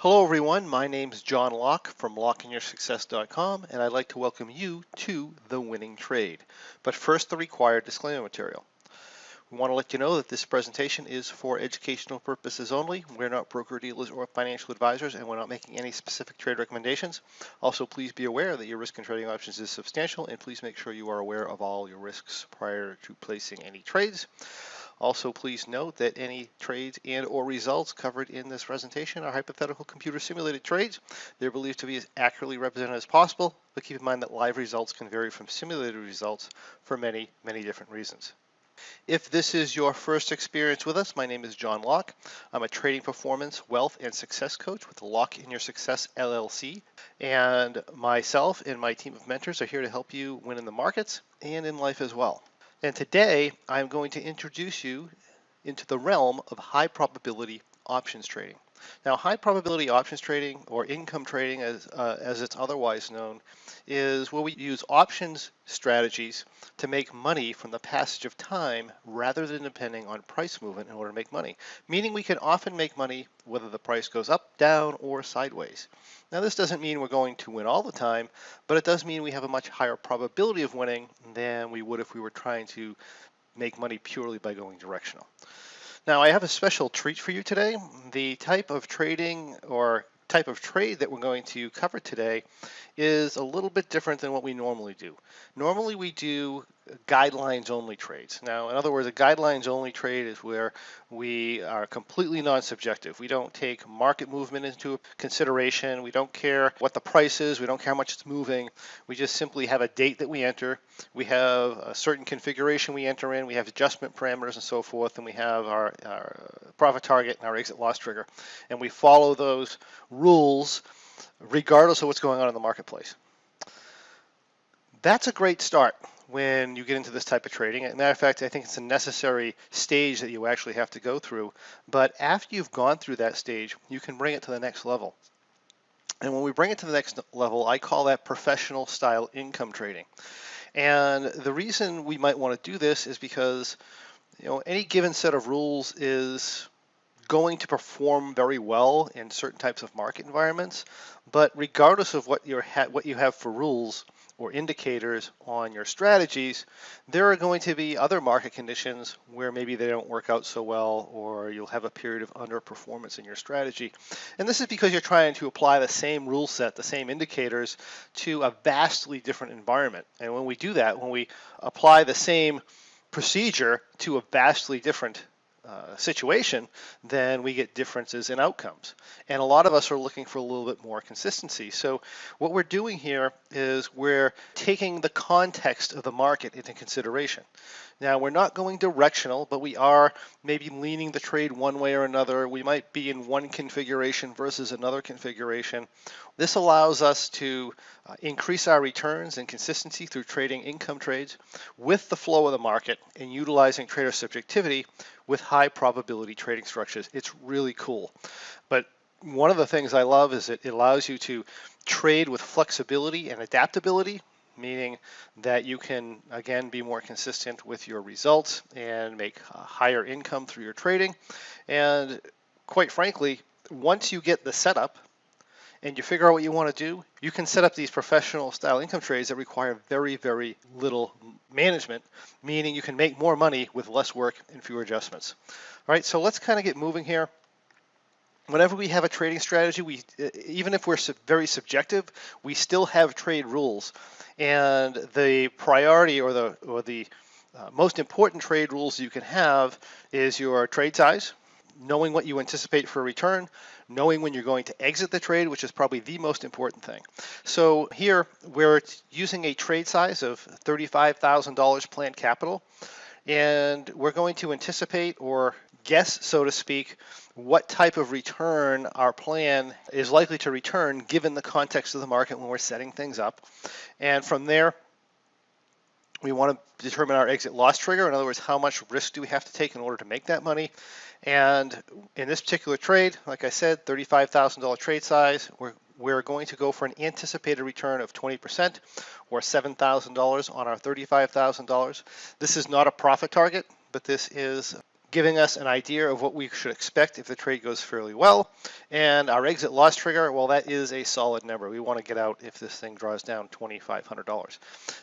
Hello everyone, my name is John Locke from LockeInYourSuccess.com, and I'd like to welcome you to The Winning Trade. But first, the required disclaimer material. We want to let you know that this presentation is for educational purposes only. We're not broker-dealers or financial advisors, and we're not making any specific trade recommendations. Also, please be aware that your risk in trading options is substantial, and please make sure you are aware of all your risks prior to placing any trades. Also, please note that any trades and or results covered in this presentation are hypothetical computer simulated trades. They're believed to be as accurately represented as possible, but keep in mind that live results can vary from simulated results for many different reasons. If this is your first experience with us, my name is John Locke. I'm a trading performance, wealth, and success coach with Lock in Your Success LLC. And myself and my team of mentors are here to help you win in the markets and in life as well. And today I'm going to introduce you into the realm of high probability options trading. Now, high probability options trading, or income trading as it's otherwise known, is where we use options strategies to make money from the passage of time rather than depending on price movement in order to make money. Meaning we can often make money whether the price goes up, down, or sideways. Now, this doesn't mean we're going to win all the time, but it does mean we have a much higher probability of winning than we would if we were trying to make money purely by going directional. Now, I have a special treat for you today. The type of trading or type of trade that we're going to cover today is a little bit different than what we normally do. Normally we do guidelines only trades. Now, in other words, a guidelines only trade is where we are completely non-subjective. We don't take market movement into consideration. We don't care what the price is. We don't care how much it's moving. We just simply have a date that we enter. We have a certain configuration we enter in. We have adjustment parameters and so forth, and we have our profit target and our exit loss trigger. And we follow those rules regardless of what's going on in the marketplace. That's a great start when you get into this type of trading. As a matter of fact, I think it's a necessary stage that you actually have to go through. But after you've gone through that stage, you can bring it to the next level. And when we bring it to the next level, I call that professional style income trading. And the reason we might want to do this is because, any given set of rules is going to perform very well in certain types of market environments, but regardless of what you have for rules or indicators on your strategies, there are going to be other market conditions where maybe they don't work out so well, or you'll have a period of underperformance in your strategy. And this is because you're trying to apply the same rule set, the same indicators, to a vastly different environment. And when we do that, when we apply the same procedure to a vastly different situation, then we get differences in outcomes. And a lot of us are looking for a little bit more consistency. So what we're doing here is we're taking the context of the market into consideration. Now, we're not going directional, but we are maybe leaning the trade one way or another. We might be in one configuration versus another configuration. This allows us to increase our returns and consistency through trading income trades with the flow of the market and utilizing trader subjectivity with high probability trading structures. It's really cool. But one of the things I love is it allows you to trade with flexibility and adaptability, meaning that you can, again, be more consistent with your results and make higher income through your trading. And quite frankly, once you get the setup and you figure out what you want to do, you can set up these professional style income trades that require very little management, meaning you can make more money with less work and fewer adjustments. All right, so let's kind of get moving here. Whenever we have a trading strategy, even if we're very subjective, we still have trade rules. And the priority or the most important trade rules you can have is your trade size, knowing what you anticipate for a return, knowing when you're going to exit the trade, which is probably the most important thing. So here we're using a trade size of $35,000 planned capital, and we're going to anticipate or guess, so to speak, what type of return our plan is likely to return given the context of the market when we're setting things up. And from there, we want to determine our exit loss trigger. In other words, how much risk do we have to take in order to make that money? And in this particular trade, like I said, $35,000 trade size, we're going to go for an anticipated return of 20% or $7,000 on our $35,000. This is not a profit target, but this is giving us an idea of what we should expect if the trade goes fairly well. And our exit loss trigger, well, that is a solid number. We want to get out if this thing draws down $2,500.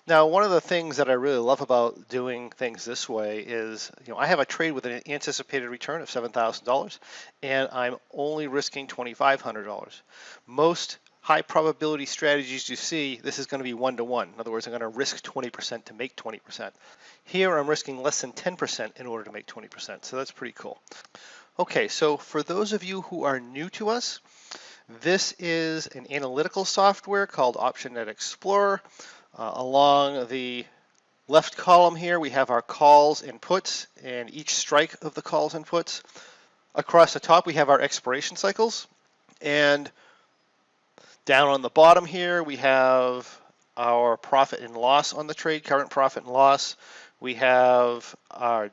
Now, one of the things that I really love about doing things this way is, I have a trade with an anticipated return of $7,000, and I'm only risking $2,500. Most high probability strategies you see, this is going to be 1-to-1. In other words, I'm going to risk 20% to make 20%. Here I'm risking less than 10% in order to make 20%, so that's pretty cool. Okay, so for those of you who are new to us, this is an analytical software called OptionNet Explorer. Along the left column here, we have our calls and puts and each strike of the calls and puts. Across the top, we have our expiration cycles, and down on the bottom here, we have our profit and loss on the trade, current profit and loss. We have our,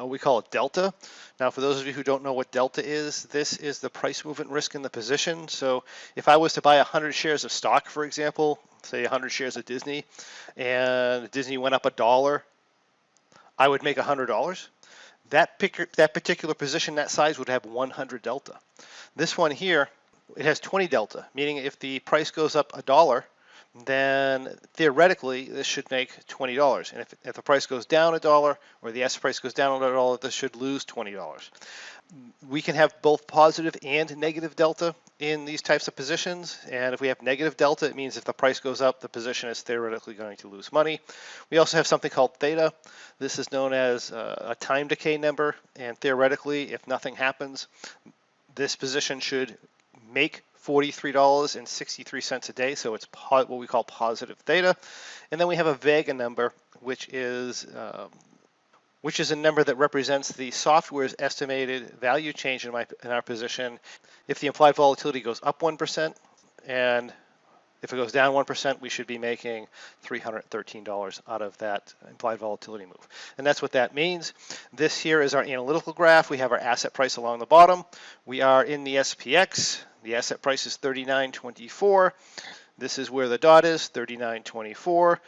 we call it delta. Now, for those of you who don't know what delta is, this is the price movement risk in the position. So if I was to buy 100 shares of stock, for example, say 100 shares of Disney, and Disney went up $1, I would make $100. That particular position, that size, would have 100 delta. This one here, it has 20 delta, meaning if the price goes up $1, then theoretically this should make $20. And if the price goes down $1 or the S price goes down $1, this should lose $20. We can have both positive and negative delta in these types of positions. And if we have negative delta, it means if the price goes up, the position is theoretically going to lose money. We also have something called theta. This is known as a time decay number. And theoretically, if nothing happens, this position should make $43.63 a day, so it's what we call positive theta. And then we have a vega number, which is a number that represents the software's estimated value change in our position if the implied volatility goes up 1%, and if it goes down 1%, we should be making $313 out of that implied volatility move. And that's what that means. This here is our analytical graph. We have our asset price along the bottom. We are in the SPX. The asset price is $39.24. This is where the dot is, $39.24.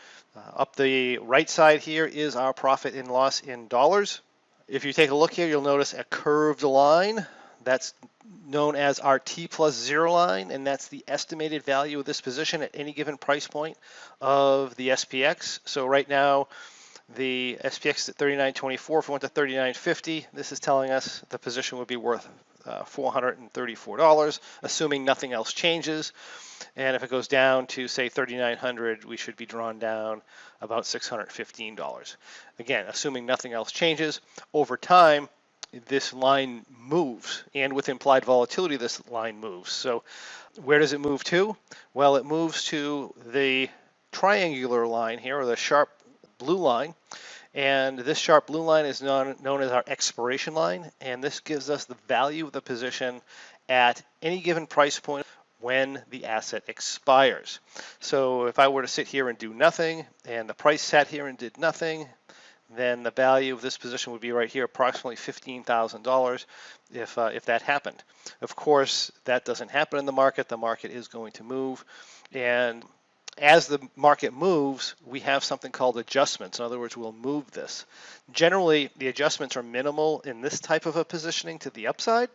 Up the right side here is our profit and loss in dollars. If you take a look here, you'll notice a curved line. That's known as our T+0 line, and that's the estimated value of this position at any given price point of the SPX. So right now, the SPX is at $39.24. If we went to $39.50, this is telling us the position would be worth $434, assuming nothing else changes. And if it goes down to, say, $3,900, we should be drawn down about $615. Again, assuming nothing else changes. Over time, this line moves, and with implied volatility, this line moves. So where does it move to? Well, it moves to the triangular line here, or the sharp blue line. And this sharp blue line is known as our expiration line, and this gives us the value of the position at any given price point when the asset expires. So if I were to sit here and do nothing, and the price sat here and did nothing, then the value of this position would be right here, approximately $15,000 if that happened. Of course, that doesn't happen in the market. The market is going to move, and as the market moves, we have something called adjustments. In other words, we'll move this. Generally, the adjustments are minimal in this type of a positioning to the upside,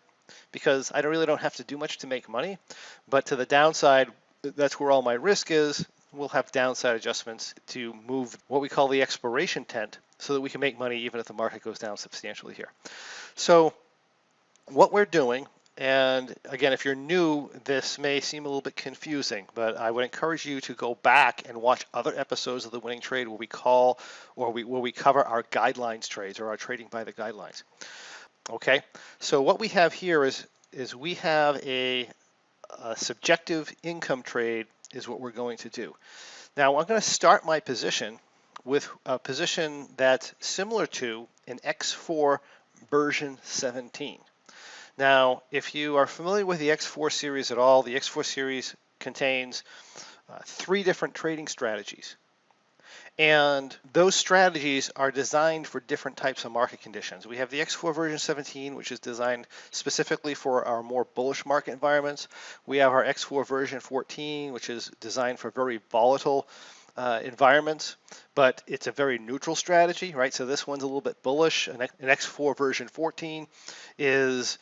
because I really don't have to do much to make money. But to the downside, that's where all my risk is. We'll have downside adjustments to move what we call the expiration tent so that we can make money even if the market goes down substantially here. So what we're doing, and again, if you're new, this may seem a little bit confusing, but I would encourage you to go back and watch other episodes of The Winning Trade where we cover our guidelines trades, or our trading by the guidelines. Okay, so what we have here is we have a subjective income trade is what we're going to do. Now I'm going to start my position with a position that's similar to an X4 version 17. Now, if you are familiar with the X4 series at all, the X4 series contains 3 different trading strategies. And those strategies are designed for different types of market conditions. We have the X4 version 17, which is designed specifically for our more bullish market environments. We have our X4 version 14, which is designed for very volatile environments, but it's a very neutral strategy, right? So this one's a little bit bullish. An X4 version 14 is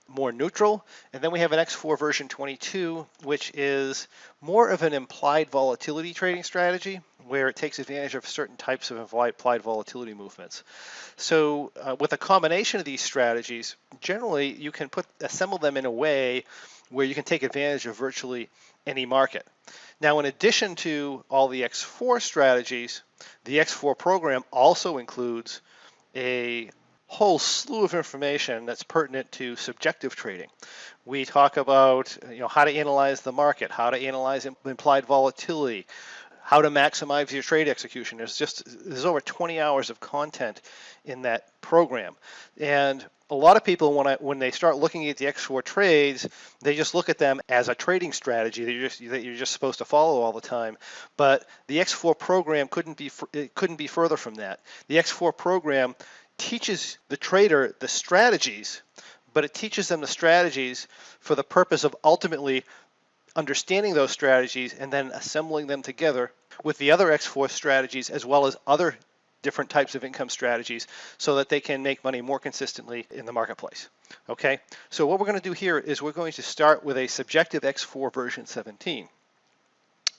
more neutral, and then we have an X4 version 22, which is more of an implied volatility trading strategy, where it takes advantage of certain types of implied volatility movements. So with a combination of these strategies, generally you can assemble them in a way where you can take advantage of virtually any market. Now, in addition to all the X4 strategies, the X4 program also includes a whole slew of information that's pertinent to subjective trading. We talk about how to analyze the market, how to analyze implied volatility, how to maximize your trade execution. There's over 20 hours of content in that program. And a lot of people, when they start looking at the X4 trades, they just look at them as a trading strategy that you're just supposed to follow all the time. But the X4 program couldn't be further from that. The X4 program teaches the trader the strategies, but it teaches them the strategies for the purpose of ultimately understanding those strategies and then assembling them together with the other X4 strategies, as well as other different types of income strategies, so that they can make money more consistently in the marketplace. Okay, so what we're going to do here is we're going to start with a subjective X4 version 17.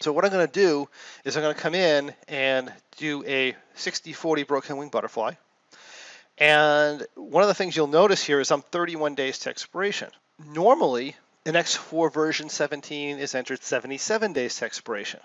So what I'm going to do is I'm going to come in and do a 60-40 broken wing butterfly. And one of the things you'll notice here is I'm 31 days to expiration. Normally, an X4 version 17 is entered 77 days to expiration.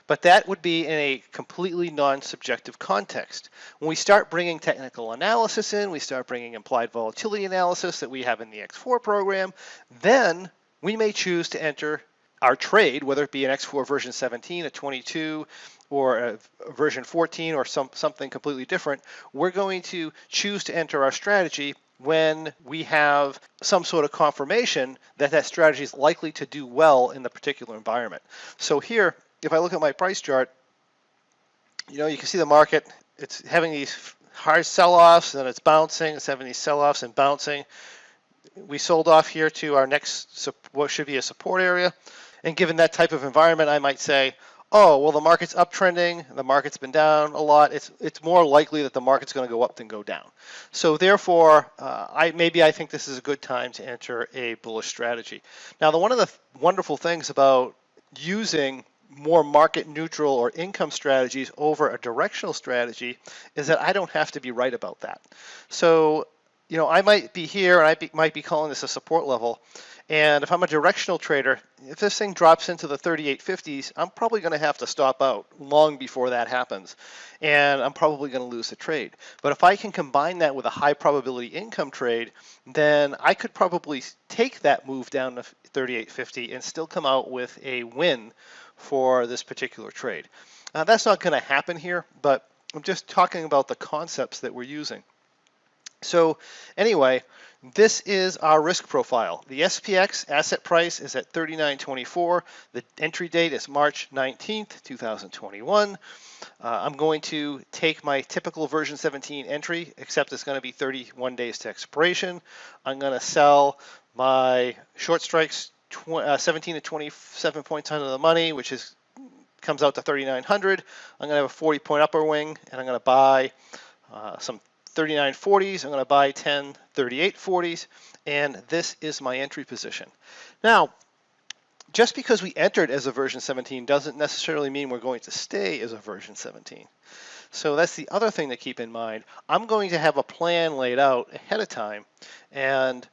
But that would be in a completely non-subjective context. When we start bringing technical analysis in, we start bringing implied volatility analysis that we have in the X4 program, then we may choose to enter our trade, whether it be an X4 version 17, a 22, or a version 14, or something completely different. We're going to choose to enter our strategy when we have some sort of confirmation that that strategy is likely to do well in the particular environment. So here, if I look at my price chart, you can see the market, it's having these hard sell-offs, and then it's bouncing, it's having these sell-offs and bouncing. We sold off here to our next, what should be a support area. And given that type of environment, I might say, oh, well, the market's uptrending, the market's been down a lot. It's more likely that the market's going to go up than go down. So therefore, I think this is a good time to enter a bullish strategy. Now, one of the wonderful things about using more market neutral or income strategies over a directional strategy is that I don't have to be right about that. So, I might be here and I might be calling this a support level. And if I'm a directional trader, if this thing drops into the 3850s, I'm probably going to have to stop out long before that happens. And I'm probably going to lose the trade. But if I can combine that with a high probability income trade, then I could probably take that move down to 3850 and still come out with a win for this particular trade. That's not going to happen here, but I'm just talking about the concepts that we're using. So anyway, this is our risk profile. The SPX asset price is at $39.24. The entry date is March 19th, 2021. I'm going to take my typical version 17 entry, except it's going to be 31 days to expiration. I'm going to sell my short strikes 17 to 27 points under the money, which comes out to 3,900. I'm going to have a 40-point upper wing, and I'm going to buy some 39.40s. I'm going to buy 10 38.40s, and this is my entry position. Now, just because we entered as a version 17 doesn't necessarily mean we're going to stay as a version 17. So that's the other thing to keep in mind. I'm going to have a plan laid out ahead of time, and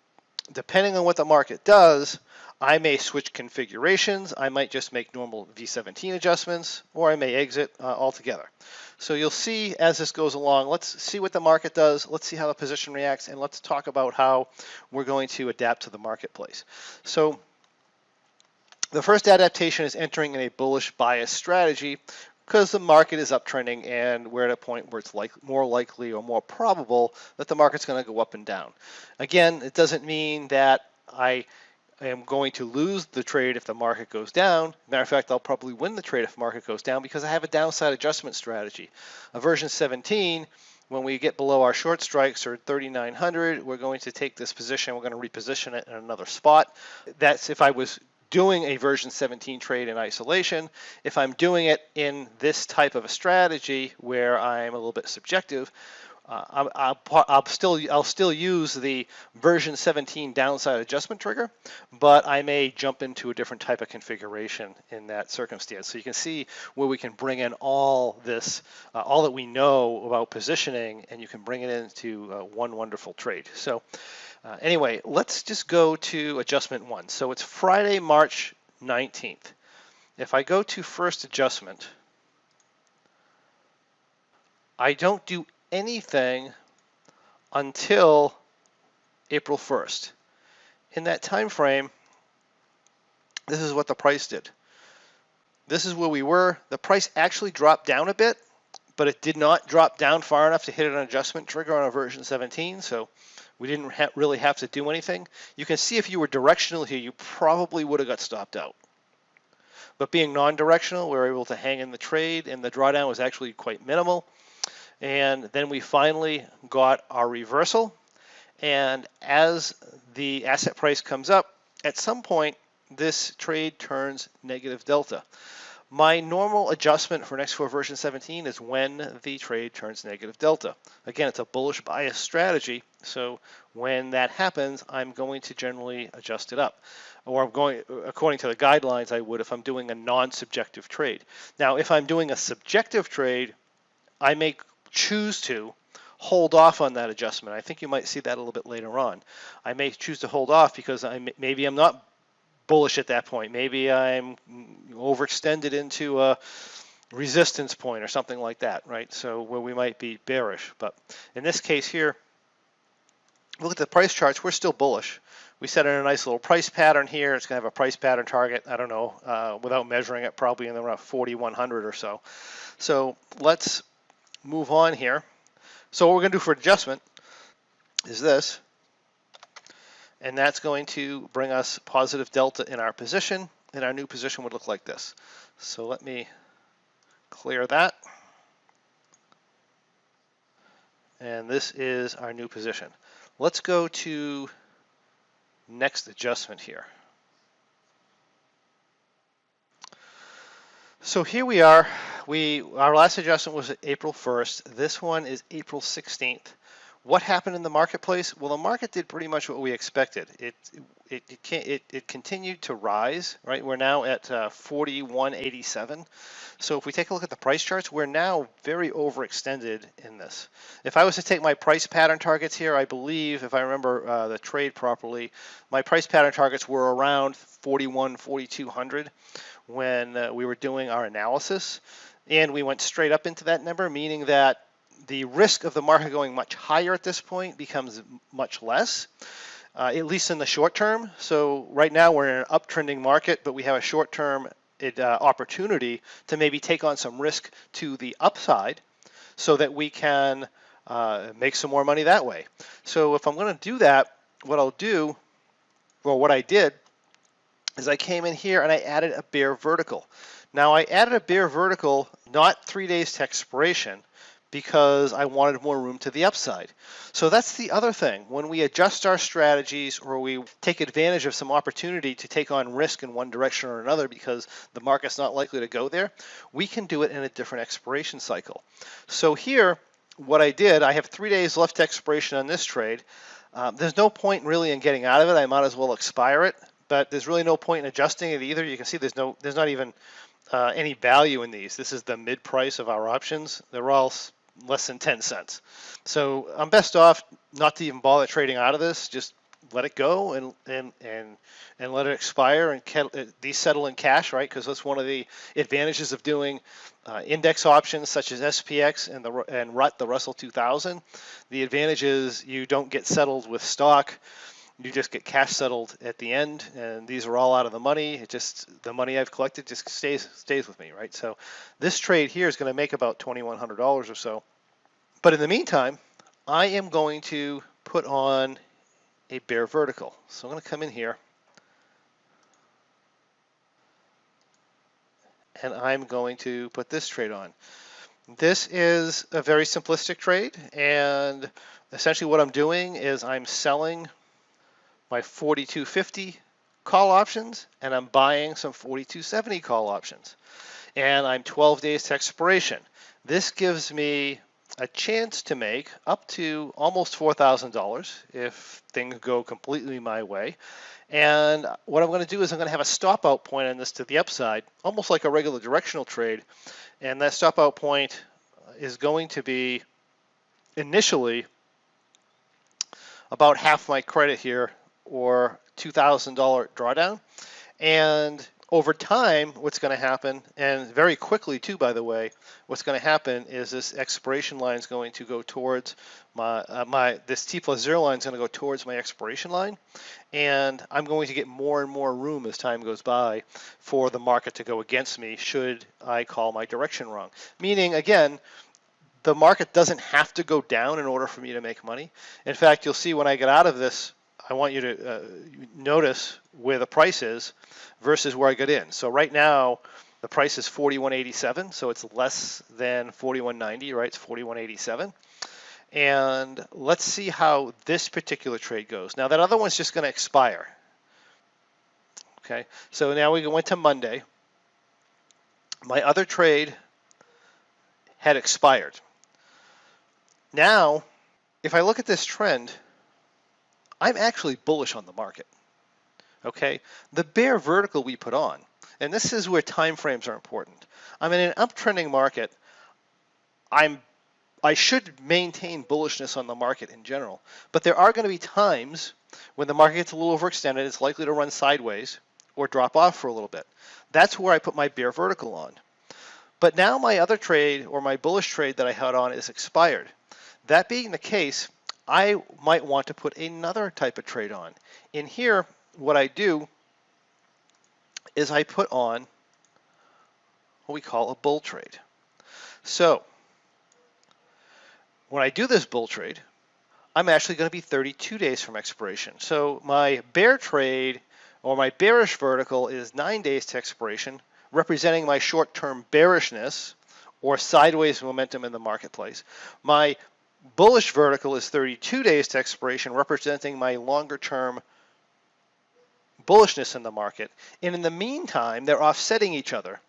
depending on what the market does, I may switch configurations. I might just make normal V17 adjustments, or I may exit altogether. So you'll see as this goes along, let's see what the market does, let's see how the position reacts, and let's talk about how we're going to adapt to the marketplace. So the first adaptation is entering in a bullish bias strategy, because the market is uptrending and we're at a point where it's more likely or more probable that the market's going to go up and down. Again, it doesn't mean that I am going to lose the trade if the market goes down. Matter of fact, I'll probably win the trade if the market goes down because I have a downside adjustment strategy. A version 17, when we get below our short strikes or 3,900, we're going to take this position, we're going to reposition it in another spot. That's if I was doing a version 17 trade in isolation. If I'm doing it in this type of a strategy where I'm a little bit subjective, I'll still use the version 17 downside adjustment trigger, but I may jump into a different type of configuration in that circumstance. So you can see where we can bring in all this, all that we know about positioning, and you can bring it into one wonderful trade. So anyway, let's just go to adjustment 1. So it's Friday, March 19th. If I go to first adjustment, I don't do anything until April 1st. In that time frame, this is what the price did. This is where we were. The price actually dropped down a bit, but it did not drop down far enough to hit an adjustment trigger on a version 17, so we didn't really have to do anything. You can see if you were directional here, you probably would have got stopped out. But being non-directional, we were able to hang in the trade, and the drawdown was actually quite minimal. And then we finally got our reversal. And as the asset price comes up, at some point, this trade turns negative delta. My normal adjustment for next 4 version 17 is when the trade turns negative delta. Again, it's a bullish bias strategy, so when that happens, I'm going to generally adjust it up. Or I'm going, according to the guidelines, I would if I'm doing a non-subjective trade. Now, if I'm doing a subjective trade, I may choose to hold off on that adjustment. I think you might see that a little bit later on. I may choose to hold off because maybe I'm not bullish at that point. Maybe I'm overextended into a resistance point or something like that, right? So where we might be bearish. But in this case here, look at the price charts. We're still bullish. We set in a nice little price pattern here. It's going to have a price pattern target, I don't know, without measuring it, probably in around 4,100 or so. So let's move on here. So what we're going to do for adjustment is this, and that's going to bring us positive delta in our position, and our new position would look like this. So let me clear that, and this is our new position. Let's go to next adjustment here. So here we are. Our last adjustment was April 1st. This one is April 16th. What happened in the marketplace? Well, the market did pretty much what we expected. It continued to rise, right? We're now at 41.87. So if we take a look at the price charts, we're now very overextended in this. If I was to take my price pattern targets here, I believe, if I remember the trade properly, my price pattern targets were around 4,200 when we were doing our analysis. And we went straight up into that number, meaning that the risk of the market going much higher at this point becomes much less, at least in the short term. So right now we're in an uptrending market, but we have a short-term opportunity to maybe take on some risk to the upside so that we can make some more money that way. So if I'm going to do that, what I'll do, well, what I did is I came in here and I added a bear vertical. Now I added a bear vertical not 3 days to expiration, because I wanted more room to the upside. So that's the other thing. When we adjust our strategies or we take advantage of some opportunity to take on risk in one direction or another because the market's not likely to go there, we can do it in a different expiration cycle. So here, what I did, I have 3 days left to expiration on this trade. There's no point really in getting out of it. I might as well expire it, but there's really no point in adjusting it either. You can see there's not even any value in these. This is the mid price of our options. They're all less than 10 cents. So I'm best off not to even bother trading out of this. Just let it go and let it expire and desettle in cash, right? Because that's one of the advantages of doing index options such as SPX and RUT, the Russell 2000. The advantage is you don't get settled with stock. You just get cash settled at the end, and these are all out of the money. The money I've collected just stays with me, right? So this trade here is going to make about $2,100 or so. But in the meantime, I am going to put on a bear vertical. So I'm going to come in here, and I'm going to put this trade on. This is a very simplistic trade, and essentially what I'm doing is I'm selling my 42.50 call options and I'm buying some 4270 call options. And I'm 12 days to expiration. This gives me a chance to make up to almost $4,000 if things go completely my way. And what I'm going to do is I'm going to have a stop out point on this to the upside, almost like a regular directional trade. And that stop out point is going to be initially about half my credit here, or $2,000 drawdown. And over time, what's going to happen, and very quickly too, by the way, what's going to happen is this expiration line is going to go towards this T plus 0 line is going to go towards my expiration line, and I'm going to get more and more room as time goes by for the market to go against me should I call my direction wrong. Meaning, again, the market doesn't have to go down in order for me to make money. In fact, you'll see when I get out of this, I want you to notice where the price is versus where I got in. So right now, the price is 41.87, so it's less than 41.90, right? It's 41.87. And let's see how this particular trade goes. Now that other one's just going to expire. Okay, so now we went to Monday. My other trade had expired. Now, if I look at this trend, I'm actually bullish on the market. Okay, the bear vertical we put on, and this is where time frames are important. I'm in an uptrending market. I should maintain bullishness on the market in general, but there are going to be times when the market gets a little overextended. It's likely to run sideways or drop off for a little bit. That's where I put my bear vertical on. But now my other trade, or my bullish trade that I had on, is expired. That being the case, I might want to put another type of trade on. In here, what I do is I put on what we call a bull trade. So when I do this bull trade, I'm actually going to be 32 days from expiration. So my bear trade, or my bearish vertical, is 9 days to expiration, representing my short-term bearishness or sideways momentum in the marketplace. My bullish vertical is 32 days to expiration, representing my longer-term bullishness in the market. And in the meantime, they're offsetting each other.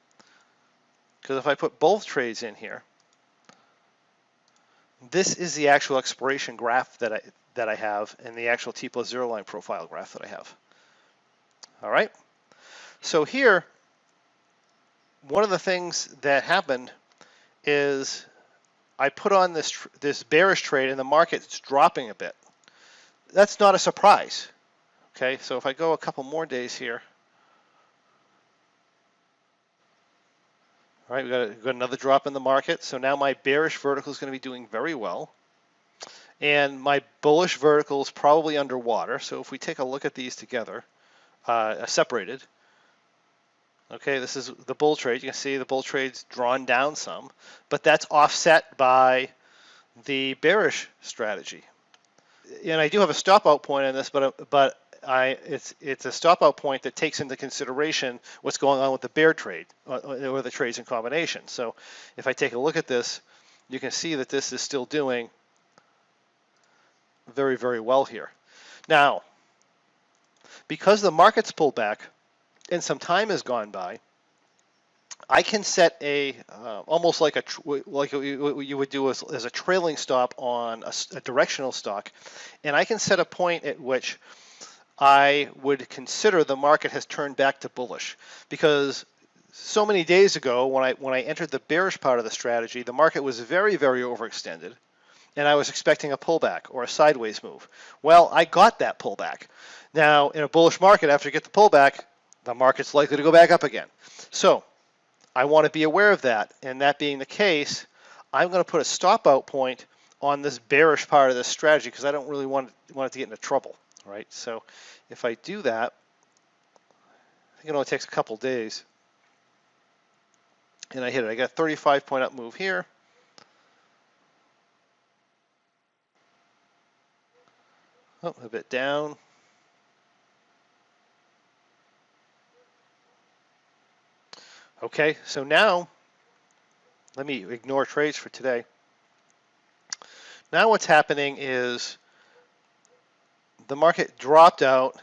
Because if I put both trades in here, this is the actual expiration graph that I have, and the actual T plus 0 line profile graph that I have. All right. So here, one of the things that happened is I put on this bearish trade, and the market's dropping a bit. That's not a surprise. Okay, so if I go a couple more days here, all right, we got another drop in the market. So now my bearish vertical is going to be doing very well, and my bullish vertical is probably underwater. So if we take a look at these together, separated. Okay, this is the bull trade. You can see the bull trade's drawn down some, but that's offset by the bearish strategy. And I do have a stop out point on this, but it's a stop out point that takes into consideration what's going on with the bear trade or the trades in combination. So if I take a look at this, you can see that this is still doing very, very well here. Now, because the market's pulled back and some time has gone by, I can set a almost like what you would do as a trailing stop on a directional stock, and I can set a point at which I would consider the market has turned back to bullish, because so many days ago when I entered the bearish part of the strategy, the market was very, very overextended, and I was expecting a pullback or a sideways move. Well, I got that pullback. Now, in a bullish market, after you get the pullback, the market's likely to go back up again. So I want to be aware of that, and that being the case, I'm going to put a stop out point on this bearish part of this strategy because I don't really want it to get into trouble, right? So if I do that, I think it only takes a couple days, and I hit it. I got a 35-point up move here. Oh, a bit down. Okay, so now let me ignore trades for today. Now what's happening is the market dropped out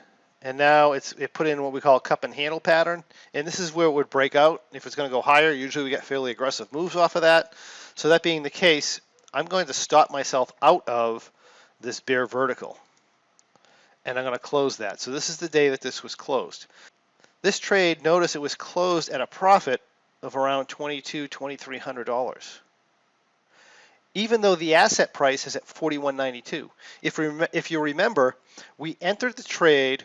and now it put in what we call a cup and handle pattern, and this is where it would break out. If it's going to go higher, usually we get fairly aggressive moves off of that. So that being the case, I'm going to stop myself out of this bear vertical, and I'm going to close that. So this is the day that this was closed. This trade, notice it was closed at a profit of around $2,200, $2,300. Even though the asset price is at $41.92. If you remember, we entered the trade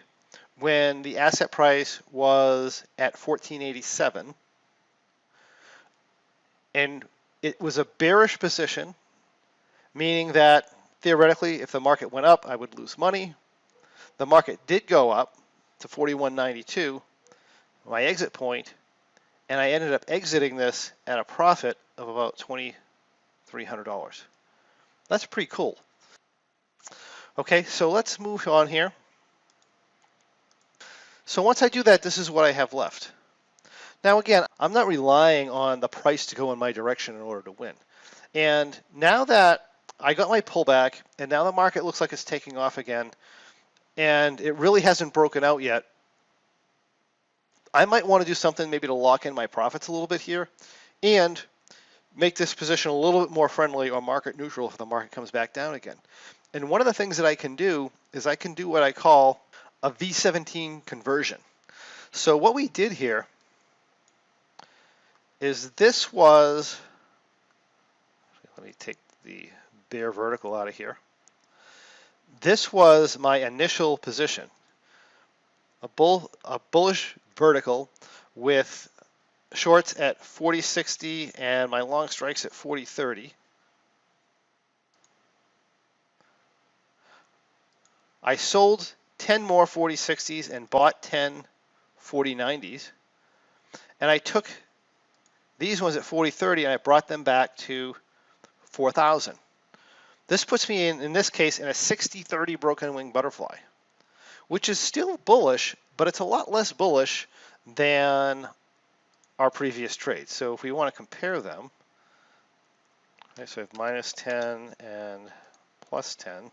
when the asset price was at $14.87, and it was a bearish position, meaning that theoretically, if the market went up, I would lose money. The market did go up to $41.92, my exit point, and I ended up exiting this at a profit of about $2,300. That's pretty cool. Okay, so let's move on here. So once I do that, this is what I have left. Now again, I'm not relying on the price to go in my direction in order to win. And now that I got my pullback, and now the market looks like it's taking off again, and it really hasn't broken out yet, I might want to do something maybe to lock in my profits a little bit here and make this position a little bit more friendly or market neutral if the market comes back down again. And one of the things that I can do is I can do what I call a V17 conversion. So what we did here is this was, let me take the bear vertical out of here. This was my initial position, a bullish vertical with shorts at 40.60 and my long strikes at 40.30. I sold 10 more 40.60s and bought 10 40.90s, and I took these ones at 40.30 and I brought them back to 4,000. This puts me in this case, in a 60-30 broken wing butterfly, which is still bullish, but it's a lot less bullish than our previous trades. So if we want to compare them, okay, so I have minus 10 and plus 10.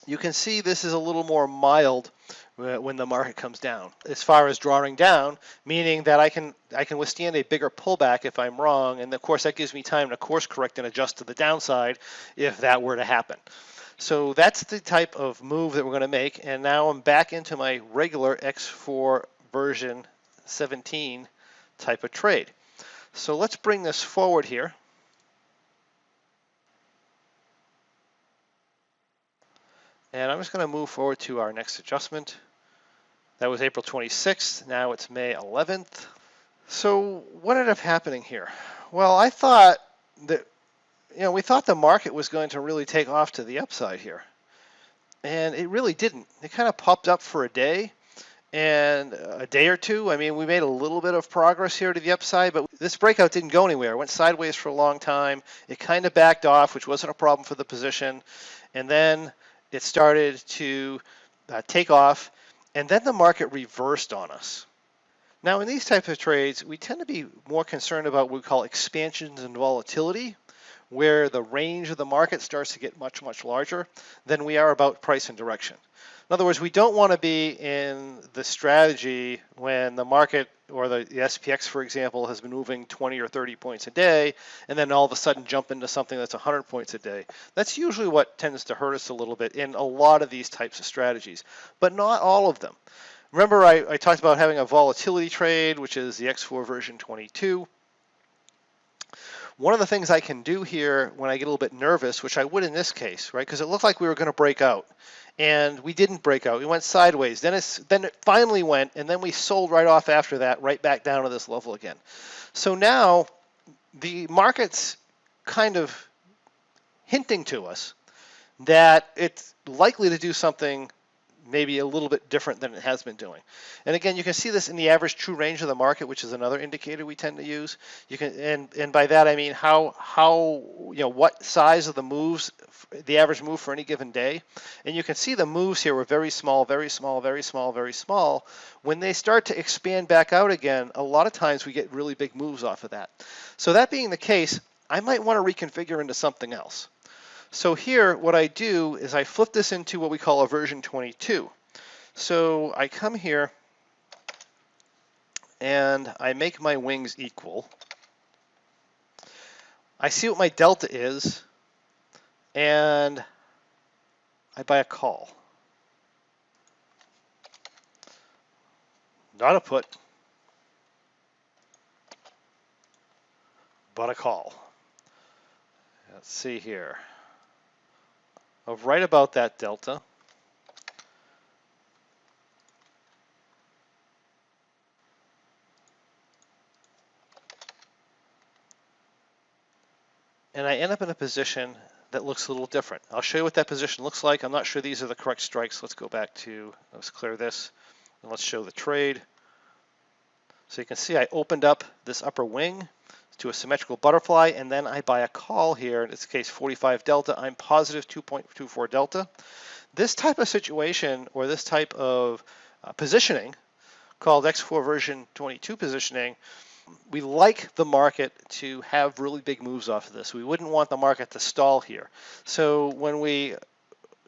You can see this is a little more mild when the market comes down, as far as drawing down, meaning that I can withstand a bigger pullback if I'm wrong, and of course that gives me time to course correct and adjust to the downside if that were to happen. So that's the type of move that we're going to make, and now I'm back into my regular X4 version 17 type of trade. So let's bring this forward here. And I'm just going to move forward to our next adjustment. That was April 26th. Now it's May 11th. So what ended up happening here? Well, I thought that, we thought the market was going to really take off to the upside here. And it really didn't. It kind of popped up for a day and a day or two. I mean, we made a little bit of progress here to the upside, but this breakout didn't go anywhere. It went sideways for a long time. It kind of backed off, which wasn't a problem for the position. And then it started to take off, and then the market reversed on us. Now, in these types of trades, we tend to be more concerned about what we call expansions and volatility, where the range of the market starts to get much, much larger than we are about price and direction. In other words, we don't want to be in the strategy when the market or the SPX, for example, has been moving 20 or 30 points a day, and then all of a sudden jump into something that's 100 points a day. That's usually what tends to hurt us a little bit in a lot of these types of strategies, but not all of them. Remember, I talked about having a volatility trade, which is the X4 version 22. One of the things I can do here when I get a little bit nervous, which I would in this case, right, because it looked like we were going to break out, and we didn't break out. We went sideways. Then it finally went, and then we sold right off after that, right back down to this level again. So now the market's kind of hinting to us that it's likely to do something maybe a little bit different than it has been doing. And again, you can see this in the average true range of the market, which is another indicator we tend to use. You can, and by that I mean what size of the moves, the average move for any given day. And you can see the moves here were very small, very small, very small, very small. When they start to expand back out again, a lot of times we get really big moves off of that. So that being the case, I might want to reconfigure into something else. So here, what I do is I flip this into what we call a version 22. So I come here and I make my wings equal. I see what my delta is, and I buy a call. Not a put, but a call. Let's see here. Of right about that delta. And I end up in a position that looks a little different. I'll show you what that position looks like. I'm not sure these are the correct strikes. Let's go back to, let's clear this, and let's show the trade. So you can see I opened up this upper wing to a symmetrical butterfly, and then I buy a call here. In this case, 45 delta. I'm positive 2.24 delta. This type of situation, or this type of positioning, called X4 version 22 positioning, we like the market to have really big moves off of this. We wouldn't want the market to stall here. So when we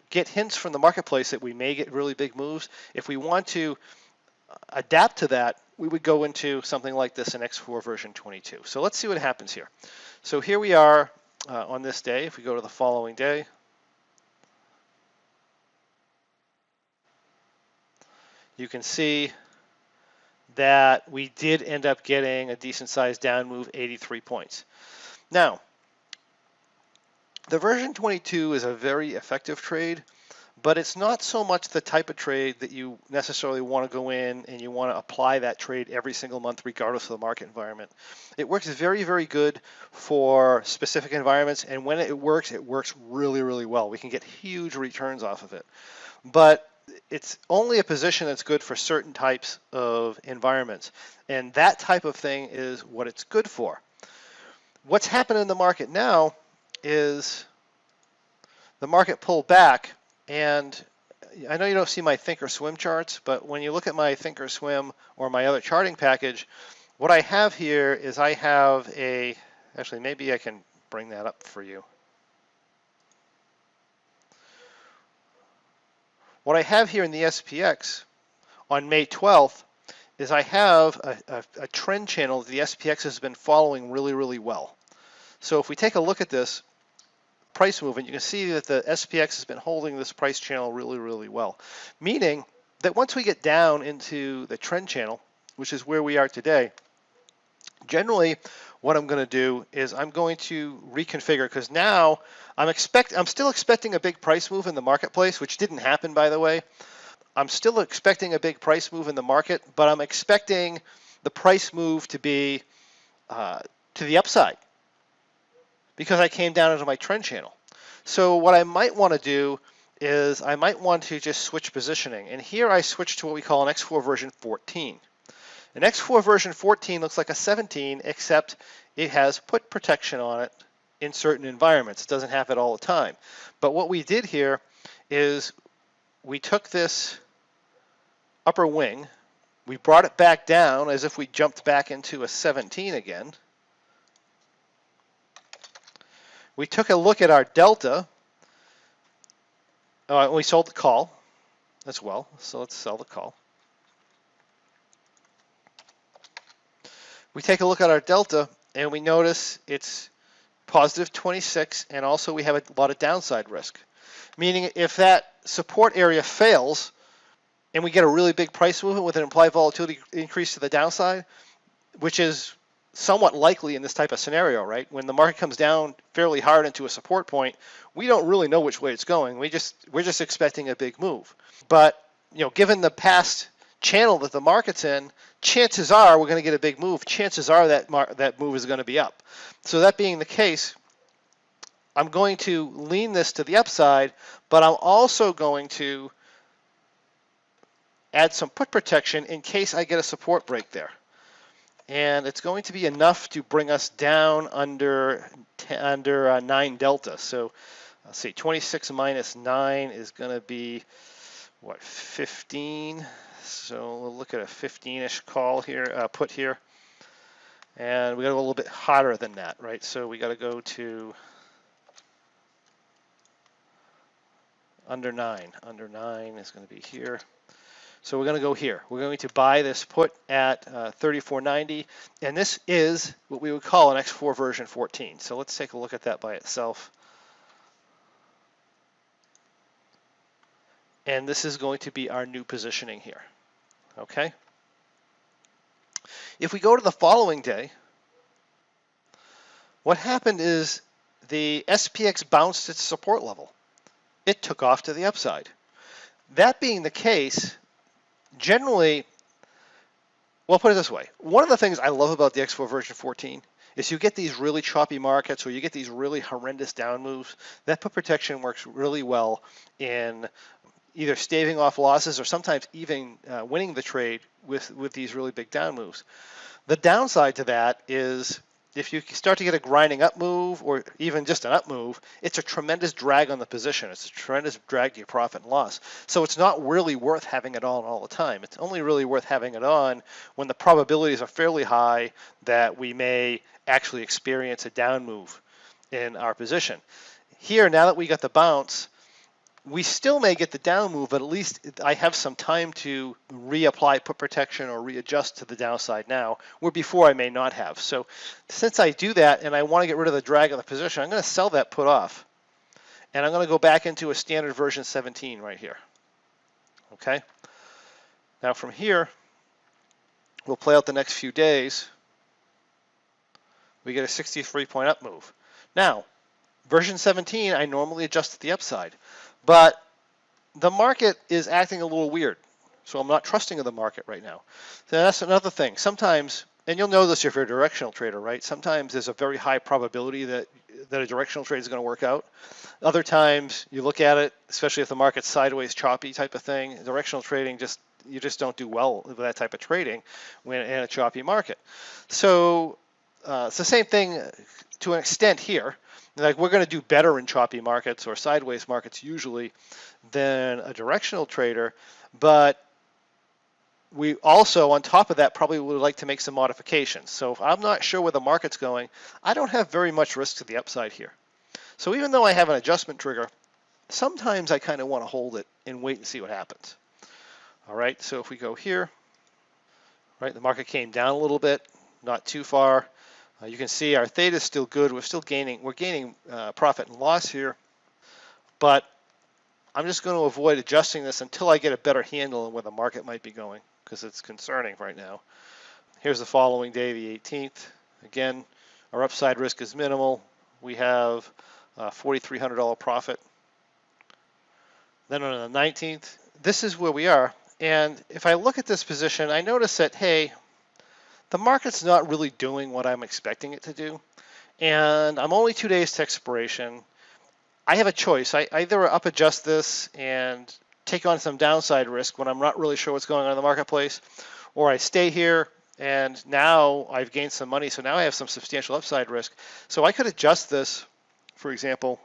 get hints from the marketplace that we may get really big moves, if we want to adapt to that, we would go into something like this in X4 version 22. So let's see what happens here. So here we are on this day. If we go to the following day, you can see that we did end up getting a decent sized down move, 83 points. Now, the version 22 is a very effective trade, but it's not so much the type of trade that you necessarily want to go in and you want to apply that trade every single month regardless of the market environment. It works very, very good for specific environments, and when it works really, really well. We can get huge returns off of it. But it's only a position that's good for certain types of environments, and that type of thing is what it's good for. What's happened in the market now is the market pulled back, and I know you don't see my Thinkorswim charts, but when you look at my Thinkorswim or my other charting package, what I have here is I have a, actually maybe I can bring that up for you. What I have here in the SPX on May 12th is I have a trend channel that the SPX has been following really, really well. So if we take a look at this price movement, you can see that the SPX has been holding this price channel really, really well. Meaning that once we get down into the trend channel, which is where we are today, generally what I'm going to do is I'm going to reconfigure, because now I'm still expecting a big price move in the marketplace, which didn't happen, by the way. I'm still expecting a big price move in the market, but I'm expecting the price move to be to the upside because I came down into my trend channel. So what I might want to do is I might want to just switch positioning. And here I switch to what we call an X4 version 14. An X4 version 14 looks like a 17, except it has put protection on it in certain environments. It doesn't have it all the time. But what we did here is we took this upper wing, we brought it back down as if we jumped back into a 17 again. We took a look at our delta. We sold the call as well, so let's sell the call. We take a look at our delta and we notice it's positive 26, and also we have a lot of downside risk. Meaning if that support area fails and we get a really big price movement with an implied volatility increase to the downside, which is somewhat likely in this type of scenario, right? When the market comes down fairly hard into a support point, we don't really know which way it's going. We're just expecting a big move. But given the past channel that the market's in, chances are we're going to get a big move. Chances are that move is going to be up. So that being the case, I'm going to lean this to the upside, but I'm also going to add some put protection in case I get a support break there. And it's going to be enough to bring us down under 9 delta. So let's see, 26 minus 9 is going to be, what, 15? So we'll look at a 15-ish call here, put here. And we got to go a little bit hotter than that, right? So we got to go to under 9. Under 9 is going to be here. So we're going to go here. We're going to buy this put at 34.90, and this is what we would call an X4 version 14. So let's take a look at that by itself. And this is going to be our new positioning here. Okay. If we go to the following day, what happened is the SPX bounced its support level. It took off to the upside. That being the case, generally, well, put it this way. One of the things I love about the X4 version 14 is you get these really choppy markets or you get these really horrendous down moves. That put protection works really well in either staving off losses or sometimes even winning the trade with these really big down moves. The downside to that is if you start to get a grinding up move or even just an up move, it's a tremendous drag on the position. It's a tremendous drag to your profit and loss. So it's not really worth having it on all the time. It's only really worth having it on when the probabilities are fairly high that we may actually experience a down move in our position. Here, now that we got the bounce, we still may get the down move, but at least I have some time to reapply put protection or readjust to the downside now, where before I may not have. So since I do that and I want to get rid of the drag of the position, I'm going to sell that put off. And I'm going to go back into a standard version 17 right here. Okay. Now from here, we'll play out the next few days. We get a 63-point up move. Now, version 17, I normally adjust to the upside. But the market is acting a little weird, so I'm not trusting of the market right now. So that's another thing. Sometimes, and you'll know this if you're a directional trader, right? Sometimes there's a very high probability that a directional trade is going to work out. Other times, you look at it, especially if the market's sideways, choppy type of thing. Directional trading you just don't do well with that type of trading when in a choppy market. So it's the same thing to an extent here. Like we're going to do better in choppy markets or sideways markets usually than a directional trader, but we also, on top of that, probably would like to make some modifications. So if I'm not sure where the market's going, I don't have very much risk to the upside here. So even though I have an adjustment trigger, sometimes I kind of want to hold it and wait and see what happens. All right, so if we go here, right, the market came down a little bit, not too far. You can see our theta is still good. We're gaining profit and loss here, but I'm just going to avoid adjusting this until I get a better handle on where the market might be going because it's concerning right now. Here's the following day, the 18th. Again, our upside risk is minimal. We have $4,300 profit. Then on the 19th, this is where we are. And if I look at this position, I notice that, hey, the market's not really doing what I'm expecting it to do, and I'm only 2 days to expiration. I have a choice. I either up adjust this and take on some downside risk when I'm not really sure what's going on in the marketplace, or I stay here and now I've gained some money, so now I have some substantial upside risk. So I could adjust this, for example,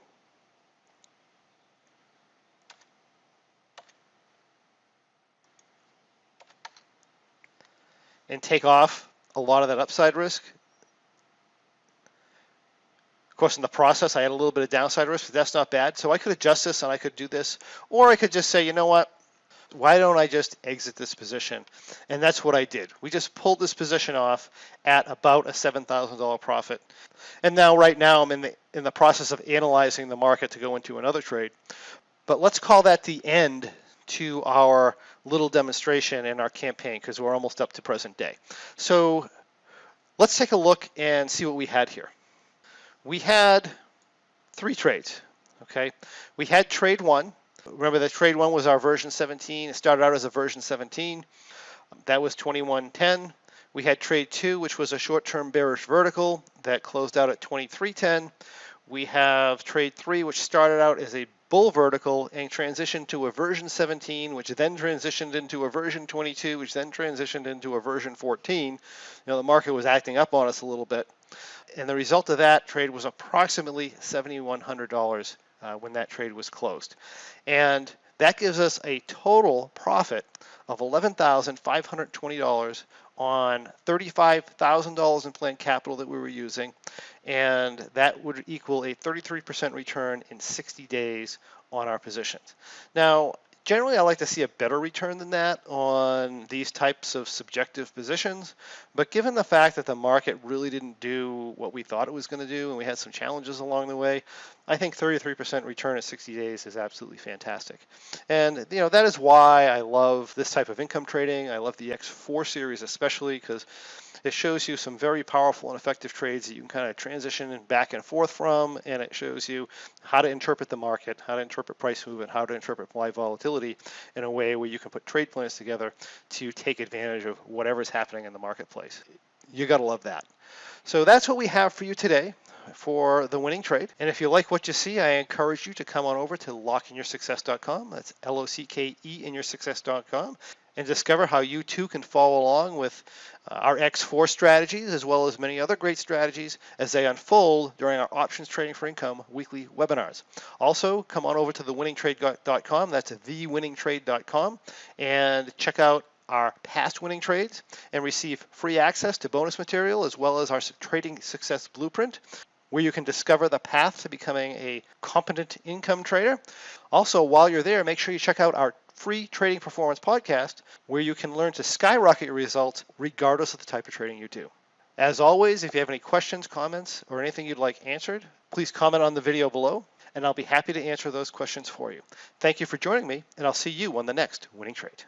and take off a lot of that upside risk. Of course, in the process, I had a little bit of downside risk, but that's not bad. So I could adjust this and I could do this, or I could just say, you know what? Why don't I just exit this position? And that's what I did. We just pulled this position off at about a $7,000 profit. And now, right now, I'm in the process of analyzing the market to go into another trade. But let's call that the end to our little demonstration in our campaign because we're almost up to present day. So let's take a look and see what we had here. We had 3 trades, okay? We had trade 1. Remember that trade 1 was our version 17. It started out as a version 17. That was 21.10. We had trade 2, which was a short-term bearish vertical that closed out at 23.10. We have trade 3, which started out as a bull vertical and transitioned to a version 17, which then transitioned into a version 22, which then transitioned into a version 14. You know, the market was acting up on us a little bit. And the result of that trade was approximately $7,100 when that trade was closed. And that gives us a total profit of $11,520 on $35,000 in planned capital that we were using, and that would equal a 33% return in 60 days on our positions. Now, generally, I like to see a better return than that on these types of subjective positions, but given the fact that the market really didn't do what we thought it was going to do, and we had some challenges along the way, I think 33% return at 60 days is absolutely fantastic. And that is why I love this type of income trading. I love the X4 series especially because it shows you some very powerful and effective trades that you can kind of transition back and forth from, and it shows you how to interpret the market, how to interpret price movement, how to interpret live volatility in a way where you can put trade plans together to take advantage of whatever's happening in the marketplace. You gotta love that. So that's what we have for you today for the winning trade. And if you like what you see, I encourage you to come on over to lockinyoursuccess.com. That's LOCKEinyoursuccess.com, and discover how you too can follow along with our X4 strategies, as well as many other great strategies as they unfold during our Options Trading for Income weekly webinars. Also, come on over to thewinningtrade.com. That's thewinningtrade.com, and check out our past winning trades and receive free access to bonus material as well as our trading success blueprint, where you can discover the path to becoming a competent income trader. Also, while you're there, make sure you check out our free trading performance podcast, where you can learn to skyrocket your results regardless of the type of trading you do. As always, if you have any questions, comments, or anything you'd like answered, please comment on the video below, and I'll be happy to answer those questions for you. Thank you for joining me, and I'll see you on the next winning trade.